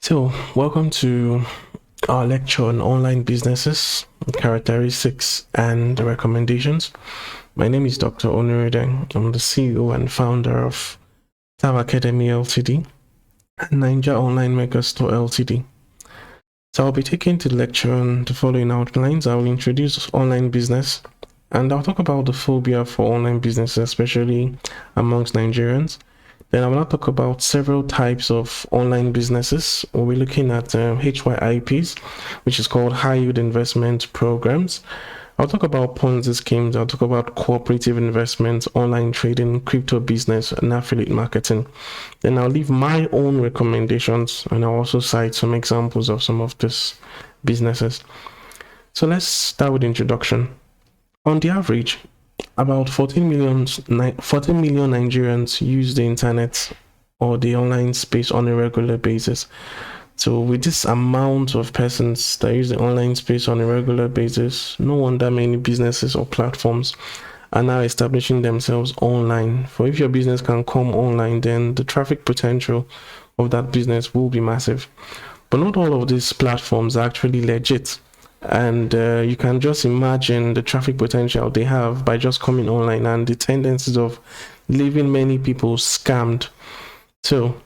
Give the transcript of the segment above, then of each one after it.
So, welcome to our lecture on online businesses, characteristics, and recommendations. My name is Dr. Onuride. I'm the CEO and founder of Tab Academy Ltd. and Ninja Online Megastore Ltd. So, I'll be taking the lecture on the following outlines. I will introduce online business, and I'll talk about the phobia for online business, especially amongst Nigerians. Then I will now talk about several types of online businesses. We'll be looking at HYIPs, which is called high yield investment programs. I'll talk about Ponzi schemes. I'll talk about cooperative investments, online trading, crypto business, and affiliate marketing. Then I'll leave my own recommendations, and I'll also cite some examples of some of these businesses. So let's start with the introduction. On the average, about 14 million Nigerians use the internet or the online space on a regular basis. So with this amount of persons that use the online space on a regular basis, no wonder many businesses or platforms are now establishing themselves online. For if your business can come online, then the traffic potential of that business will be massive. But not all of these platforms are actually legit. And you can just imagine the traffic potential they have by just coming online and the tendencies of leaving many people scammed. So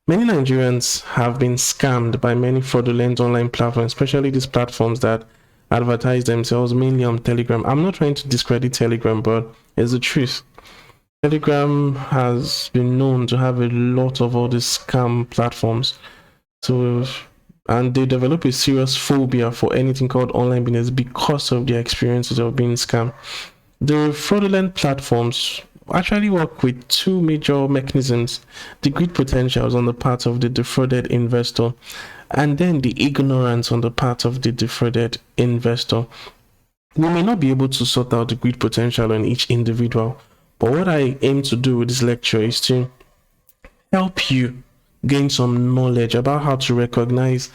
many Nigerians have been scammed by many fraudulent online platforms, especially these platforms that advertise themselves mainly on Telegram. I'm not trying to discredit Telegram, but it's the truth. Telegram has been known to have a lot of all these scam platforms. And they develop a serious phobia for anything called online business because of their experiences of being scammed. The fraudulent platforms actually work with two major mechanisms: the greed potentials on the part of the defrauded investor, and then the ignorance on the part of the defrauded investor. We may not be able to sort out the greed potential on each individual, but what I aim to do with this lecture is to help you gain some knowledge about how to recognize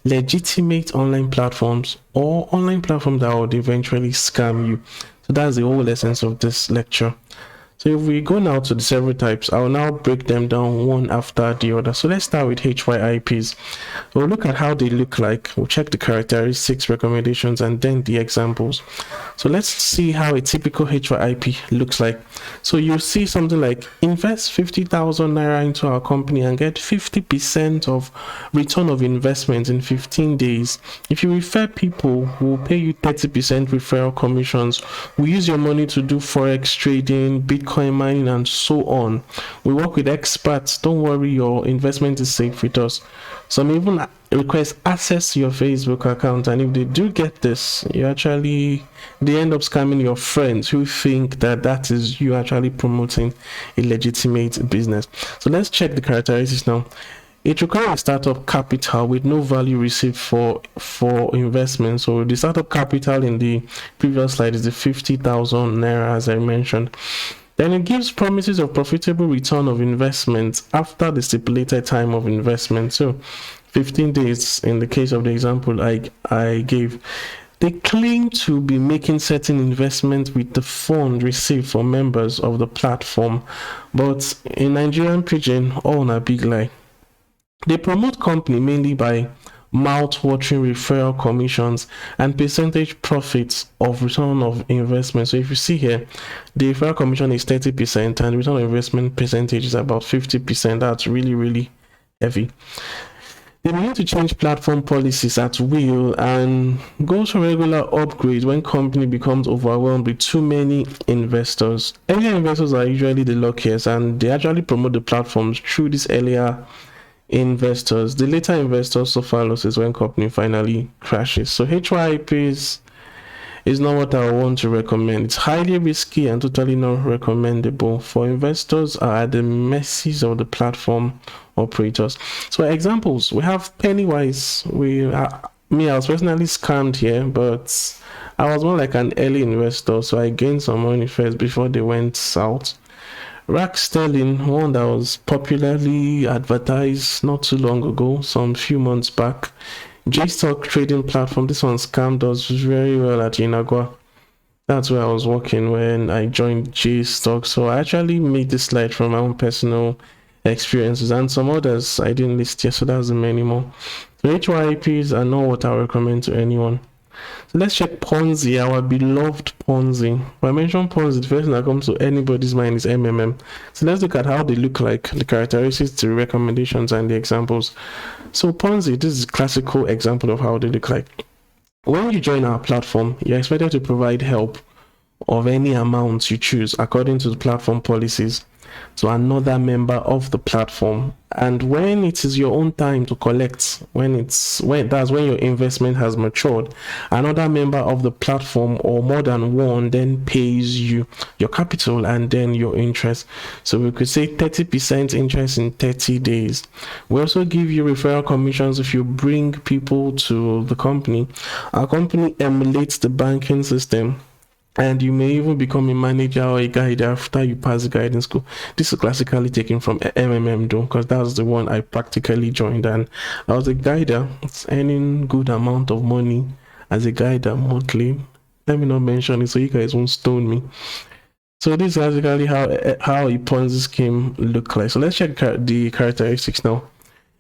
legitimate online platforms or online platforms that would eventually scam you. So that's the whole essence of this lecture. So if we go now to the several types, I'll now break them down one after the other. So let's start with HYIPs. We'll look at how they look like. We'll check the characteristics, recommendations, and then the examples. So let's see how a typical HYIP looks like. So you'll see something like invest 50,000 naira into our company and get 50% of return of investment in 15 days. If you refer people, we'll pay you 30% referral commissions. We use your money to do forex trading, Bitcoin mining, and so on. We work with experts. Don't worry, your investment is safe with us. Some even request access to your Facebook account, and if they do get this, they end up scamming your friends who think that is you actually promoting a legitimate business. So let's check the characteristics now. It requires startup capital with no value received for investment. So the startup capital in the previous slide is the 50,000 naira, as I mentioned. Then it gives promises of profitable return of investment after the stipulated time of investment. So 15 days in the case of the example I gave. They claim to be making certain investments with the fund received from members of the platform, but in Nigerian pidgin, all na big lie. They promote company mainly by mouth-watering referral commissions and percentage profits of return of investment. So if you see here, the referral commission is 30% and return on investment percentage is about 50%. That's really, really heavy. They begin to change platform policies at will and go to regular upgrades when company becomes overwhelmed with too many investors. Earlier investors are usually the luckiest, and they actually promote the platforms through these earlier investors. The later investors suffer losses when company finally crashes. So HYIP is not what I want to recommend. It's highly risky and totally not recommendable. For investors are at the mercies of the platform operators. So examples, we have Pennywise. I was personally scammed here, but I was more like an early investor, so I gained some money first before they went south. Rack Sterling, one that was popularly advertised not too long ago, some few months back. JStock trading platform, this one scammed us very well at Inagua. That's where I was working when I joined JStock. So I actually made this slide from my own personal experiences, and some others I didn't list here, so that's the many more. So HYPs are not what I recommend to anyone. So let's check Ponzi, our beloved Ponzi. When I mention Ponzi, the first thing that comes to anybody's mind is MMM. So let's look at how they look like, the characteristics, the recommendations, and the examples. So Ponzi, this is a classical example of how they look like. When you join our platform, you're expected to provide help of any amount you choose according to the platform policies to another member of the platform, and when it is your own time to collect, that's when your investment has matured, another member of the platform or more than one then pays you your capital and then your interest. So we could say 30% interest in 30 days. We also give you referral commissions if you bring people to the company. Our company emulates the banking system, and you may even become a manager or a guide after you pass the guiding school. This is classically taken from MMM though, because that's the one I practically joined, and I was a guider. It's earning good amount of money as a guider monthly. Let me not mention it so you guys won't stone me. So this is classically how a Ponzi scheme look like. So let's check the characteristics now.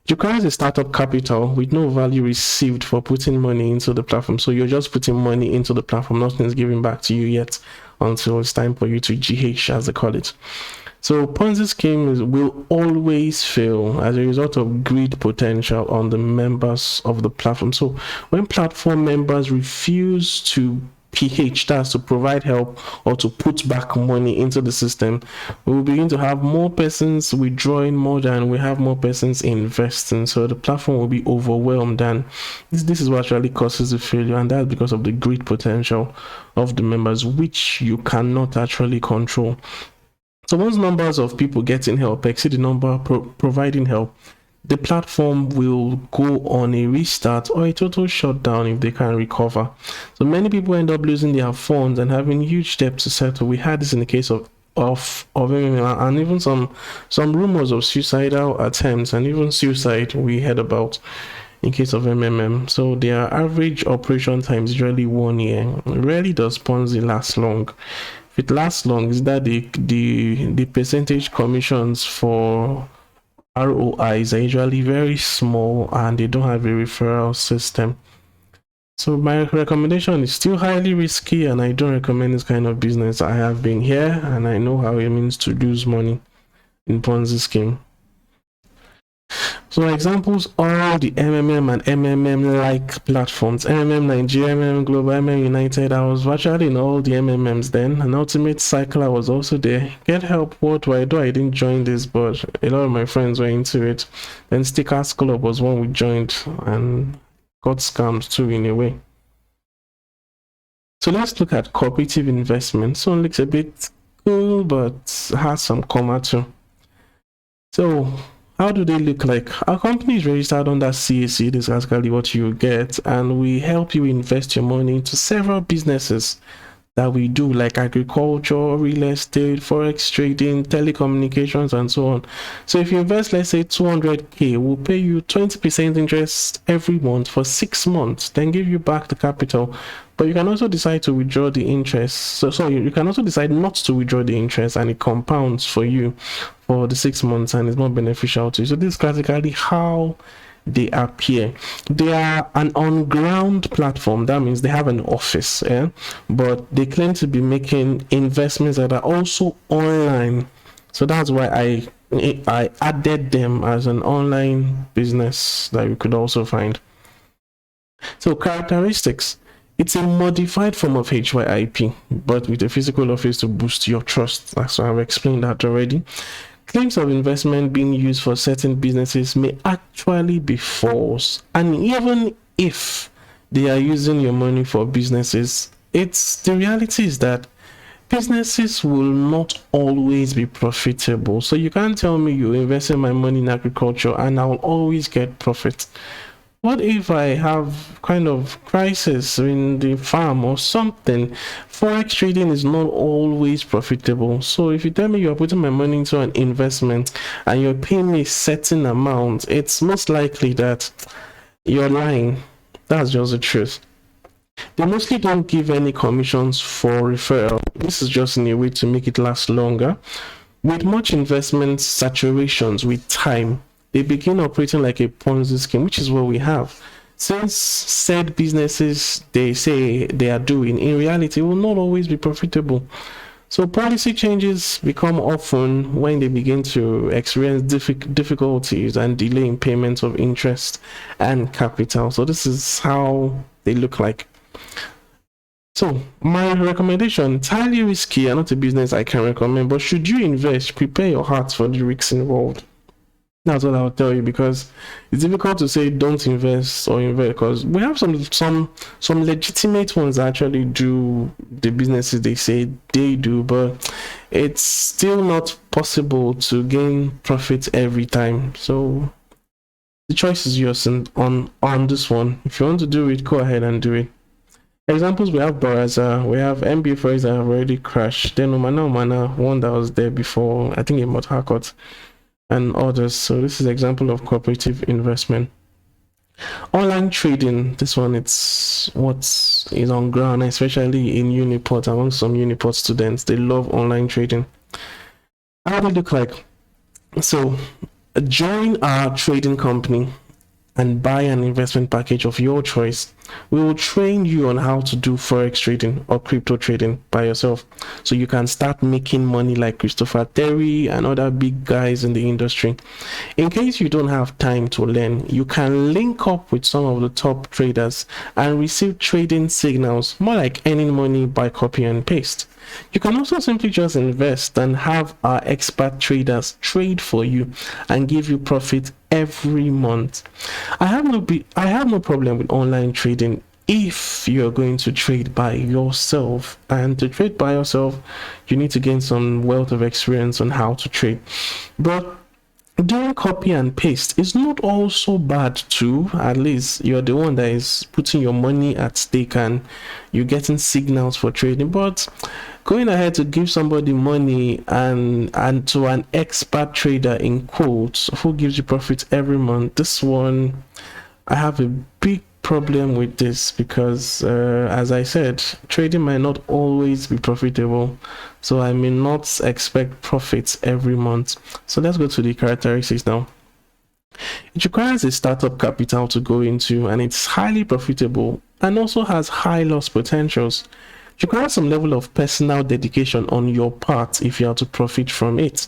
It requires a startup capital with no value received for putting money into the platform. So you're just putting money into the platform, nothing's given back to you yet until it's time for you to GH, as they call it. So Ponzi schemes will always fail as a result of greed potential on the members of the platform. So when platform members refuse to that's to provide help or to put back money into the system, we will begin to have more persons withdrawing more than we have more persons investing. So the platform will be overwhelmed, and this is what actually causes the failure, and that's because of the greed potential of the members, which you cannot actually control. So once numbers of people getting help exceed the number providing help, the platform will go on a restart or a total shutdown if they can't recover. So many people end up losing their funds and having huge debt to settle. We had this in the case of MMM, and even some rumors of suicidal attempts and even suicide we heard about in case of MMM. So their average operation time is usually 1 year. Rarely does Ponzi last long. If it lasts long, is that the percentage commissions for ROIs are usually very small and they don't have a referral system. So my recommendation is still highly risky, and I don't recommend this kind of business. I have been here and I know how it means to lose money in Ponzi scheme. So examples are the MMM and MMM-like platforms. MMM Nigeria, MMM Global, MMM United. I was virtually in all the MMMs then, and Ultimate Cycler was also there. Get Help Worldwide, though I didn't join this, but a lot of my friends were into it. Then Stickers Club was one we joined and got scammed too in a way. So let's look at cooperative investment. So it looks a bit cool, but has some comma too. So how do they look like? Our company is registered under CAC. This is basically what you get, and we help you invest your money into several businesses that we do, like agriculture, real estate, forex trading, telecommunications, and so on. So if you invest, let's say 200k, we'll pay you 20% interest every month for 6 months, then give you back the capital. But you can also decide to withdraw the interest. So you can also decide not to withdraw the interest, and it compounds for you for the 6 months and it's more beneficial to you. So this is classically how they appear. They are an on-ground platform. That means they have an office, but they claim to be making investments that are also online. So that's why I added them as an online business that you could also find. So characteristics. It's a modified form of HYIP, but with a physical office to boost your trust. So I've explained that already. Claims of investment being used for certain businesses may actually be false, and even if they are using your money for businesses, the reality is that businesses will not always be profitable. So you can't tell me you invested my money in agriculture and I'll always get profit. What if I have kind of crisis in the farm or something? Forex trading is not always profitable. So if you tell me you're putting my money into an investment and you're paying me a certain amount, it's most likely that you're lying. That's just the truth. They mostly don't give any commissions for referral. This is just in a way to make it last longer. With much investment saturations with time, they begin operating like a Ponzi scheme, which is what we have. Since said businesses they say they are doing, in reality, will not always be profitable. So policy changes become often when they begin to experience difficulties and delay in payments of interest and capital. So this is how they look like. So my recommendation, it's highly risky and not a business I can recommend, but should you invest, prepare your heart for the risks involved. That's what I'll tell you, because it's difficult to say don't invest or invest, because we have some legitimate ones that actually do the businesses they say they do, but it's still not possible to gain profit every time. So the choice is yours on this one. If you want to do it, go ahead and do it. Examples, we have Baraza, we have MB Fraser that have already crashed, then Omana, one that was there before, I think in Mount Harcourt, and others. So this is an example of cooperative investment. Online trading, this one, it's what is on ground, especially in Uniport. Among some Uniport students, they love online trading. How do they look like? So join our trading company and buy an investment package of your choice. We will train you on how to do forex trading or crypto trading by yourself, so you can start making money like Christopher Terry and other big guys in the industry. In case you don't have time to learn, you can link up with some of the top traders and receive trading signals, more like earning money by copy and paste. You can also simply just invest and have our expert traders trade for you and give you profit every month. I have no problem with online trading if you're going to trade by yourself. And to trade by yourself, you need to gain some wealth of experience on how to trade. But doing copy and paste is not also bad too. At least you're the one that is putting your money at stake and you're getting signals for trading. But going ahead to give somebody money and to an expert trader in quotes who gives you profit every month, this one, I have a big problem with this, because as I said, trading might not always be profitable, so I may not expect profits every month. So let's go to the characteristics now. It requires a startup capital to go into, and it's highly profitable and also has high loss potentials. It requires some level of personal dedication on your part if you are to profit from it.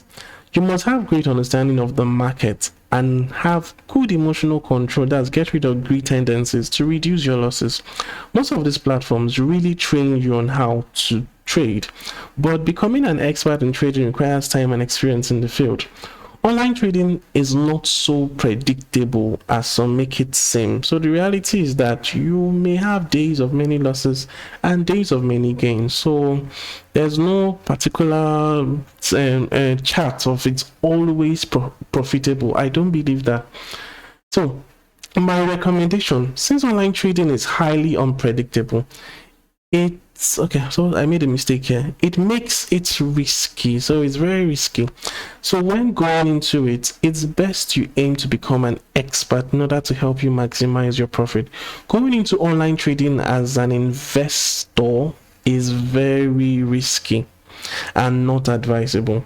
You must have great understanding of the market and have good emotional control, that's get rid of greed tendencies to reduce your losses. Most of these platforms really train you on how to trade, but becoming an expert in trading requires time and experience in the field. Online trading is not so predictable as some make it seem. So the reality is that you may have days of many losses and days of many gains. So there's no particular chart of it's always profitable. I don't believe that. So my recommendation, since online trading is highly unpredictable, it's okay. So I made a mistake here. It makes it risky. So it's very risky. So when going into it, it's best you aim to become an expert in order to help you maximize your profit. Going into online trading as an investor is very risky and not advisable.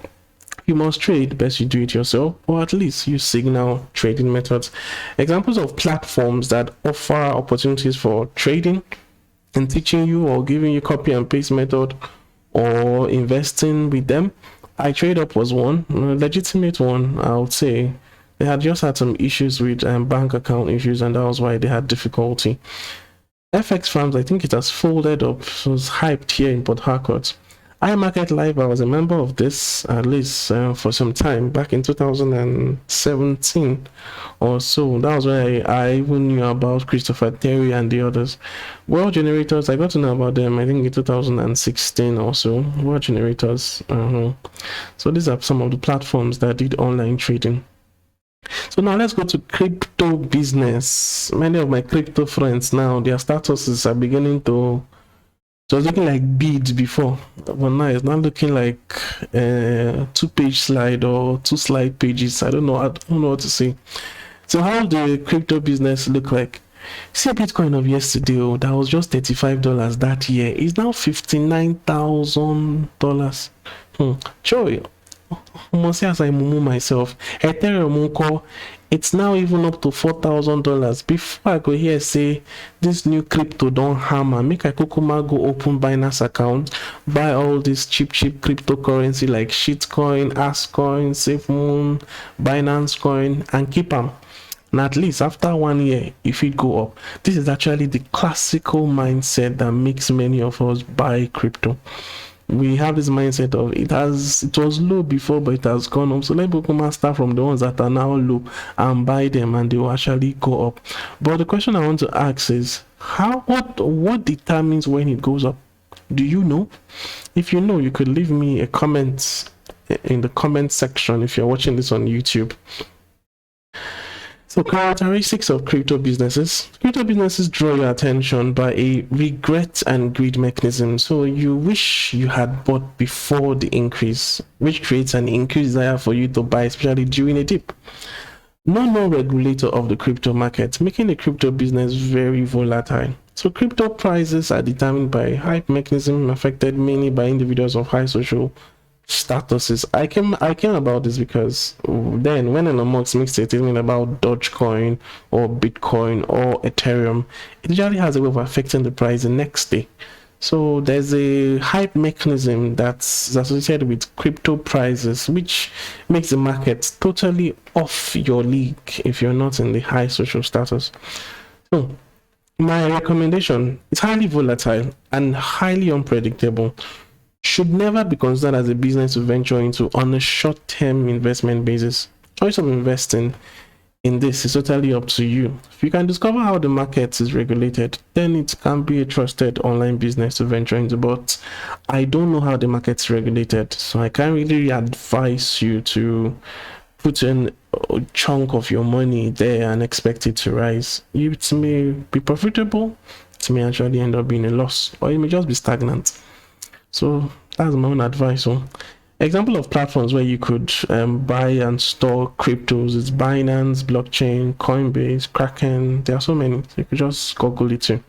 You must trade, best you do it yourself, or at least use signal trading methods. Examples of platforms that offer opportunities for trading and teaching you or giving you copy and paste method or investing with them. iTradeUp was one, a legitimate one, I would say. They had just had some issues with bank account issues, and that was why they had difficulty. FX Farms, I think it has folded up, so it's hyped here in Port Harcourt. iMarket Live, I was a member of this at least for some time back in 2017 or so. That was when I even knew about Christopher Terry and the others. World Generators, I got to know about them I think in 2016 or so. World Generators. So these are some of the platforms that did online trading. So now let's go to crypto business. Many of my crypto friends now, their statuses are beginning to, so it was looking like beads before, but now it's not looking like a 2-page slide or 2 slide pages. I don't know what to say. So how the crypto business look like? See, a Bitcoin of yesterday, that was just $35 that year, is now $59,000. Joy, say as I mumu myself, Ethereum call, it's now even up to $4,000. Before I go here say this new crypto don't hammer, make I kukuma go open Binance account, buy all this cheap cryptocurrency like Shitcoin, Ascoin, SafeMoon, Binance Coin, and keep them. And at least after 1 year, if it go up, this is actually the classical mindset that makes many of us buy crypto. We have this mindset of it was low before, but it has gone up. So let people start from the ones that are now low and buy them, and they will actually go up. But the question I want to ask is what determines when it goes up? Do you know? If you know, you could leave me a comment in the comment section if you're watching this on YouTube. So characteristics of crypto businesses. Crypto businesses draw your attention by a regret and greed mechanism. So you wish you had bought before the increase, which creates an increased desire for you to buy, especially during a dip. No regulator of the crypto market, making the crypto business very volatile. So crypto prices are determined by hype mechanism affected mainly by individuals of high social statuses. I came about this because then when Elon Musk makes a statement about Dogecoin or Bitcoin or Ethereum, it usually has a way of affecting the price the next day. So there's a hype mechanism that's associated with crypto prices, which makes the market totally off your league if you're not in the high social status. So my recommendation is highly volatile and highly unpredictable. Should never be considered as a business to venture into on a short-term investment basis. Choice of investing in this is totally up to you. If you can discover how the market is regulated, then it can be a trusted online business to venture into. But I don't know how the market's regulated, so I can't really advise you to put in a chunk of your money there and expect it to rise. It may be profitable, it may actually end up being a loss, or it may just be stagnant. So that's my own advice. So example of platforms where you could buy and store cryptos is Binance, Blockchain, Coinbase, Kraken. There are so many, so you could just Google it too.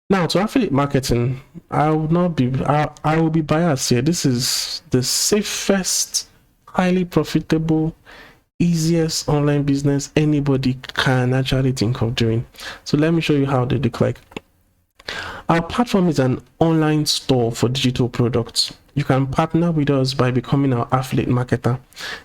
Now to affiliate marketing, I will be biased here. This is the safest, highly profitable, easiest online business anybody can actually think of doing. So let me show you how they look like. Our platform is an online store for digital products. You can partner with us by becoming our affiliate marketer.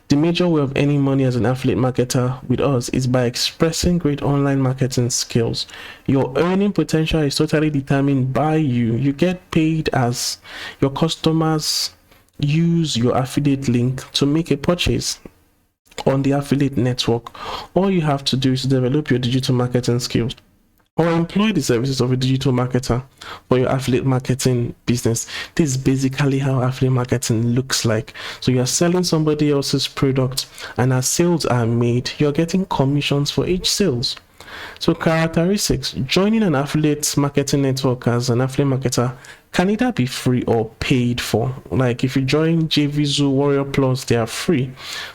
The major way of earning money as an affiliate marketer with us is by expressing great online marketing skills. Your earning potential is totally determined by you. You get paid as your customers use your affiliate link to make a purchase on the affiliate network. All you have to do is develop your digital marketing skills or employ the services of a digital marketer for your affiliate marketing business. This is basically how affiliate marketing looks like. So you're selling somebody else's product, and as sales are made, you're getting commissions for each sales. So characteristics: joining an affiliate marketing network as an affiliate marketer can either be free or paid for. Like if you join JVZoo, Warrior Plus, they are free.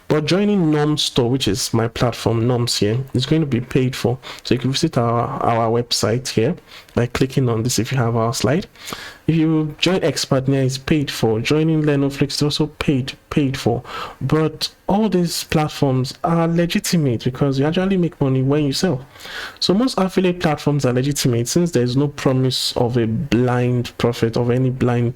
But joining Nom Store, which is my platform, Noms here, is going to be paid for. So you can visit our website here by clicking on this if you have our slide. If you join Xpartner, it's paid for. Joining Lenoflix is also paid for. But all these platforms are legitimate because you actually make money when you sell. So most affiliate platforms are legitimate since there is no promise of a blind profit, of any blind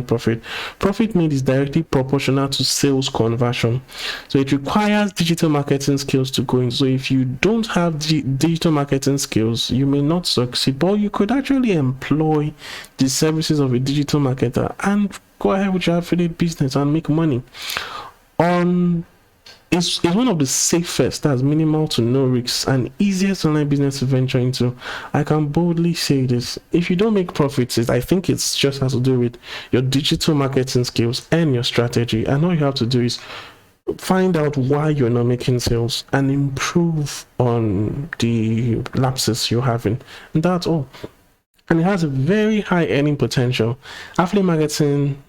profit. Profit made is directly proportional to sales conversion. So it requires digital marketing skills to go in. So if you don't have digital marketing skills, you may not succeed, but you could actually employ the services of a digital marketer and go ahead with your affiliate business and make money. It's one of the safest, that's minimal to no risks, and easiest online business to venture into. I can boldly say this. If you don't make profits, I think it's just has to do with your digital marketing skills and your strategy. And all you have to do is find out why you're not making sales and improve on the lapses you're having. And that's all. And it has a very high earning potential. Affiliate marketing,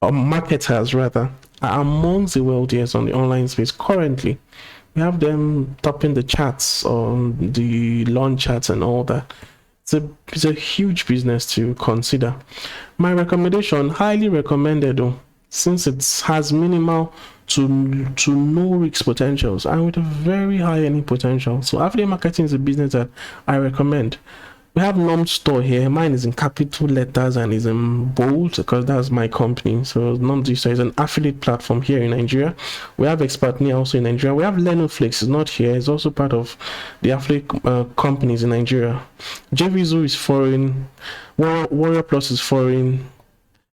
or marketers rather, are amongst the wealthiest on the online space currently. We have them topping the charts on the launch charts and all that. It's a huge business to consider. My recommendation, highly recommended though, since it has minimal to no risk potentials and with a very high earning potential. So affiliate marketing is a business that I recommend. We have Nom Store here. Mine is in capital letters and is in bold because that's my company. So Nom Store is an affiliate platform here in Nigeria. We have Expertnia also in Nigeria. We have Lenoflix, it's not here. It's also part of the affiliate companies in Nigeria. JVZoo is foreign. Warrior Plus is foreign.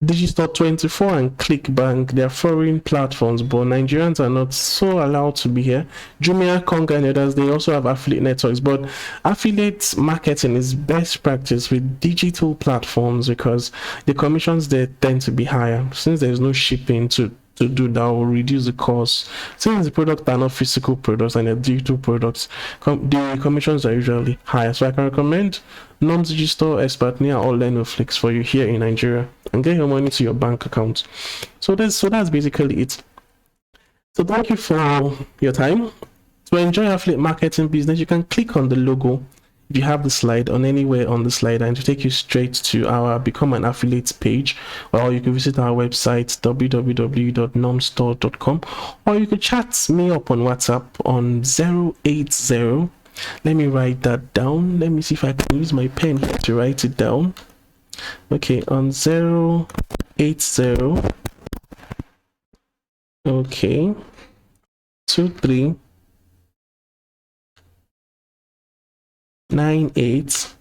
Digistore24 and ClickBank, they're foreign platforms, but Nigerians are not so allowed to be here. Jumia, Konga, and others, they also have affiliate networks, but affiliate marketing is best practice with digital platforms because the commissions there tend to be higher since there's no shipping to do that will reduce the cost. Since the products are not physical products and they're digital products, the commissions are usually higher. So I can recommend Noms Digistore, Expertnia, or Lenoflix for you here in Nigeria and get your money to your bank account. So that's basically it. So thank you for your time. To enjoy affiliate marketing business, you can click on the logo if you have the slide on anywhere on the slide and to take you straight to our become an affiliate page, or you can visit our website www.nomstore.com, or you could chat me up on WhatsApp on 080. Let me write that down. Let me see if I can use my pen here to write it down. Okay, on 080. Okay, 23 98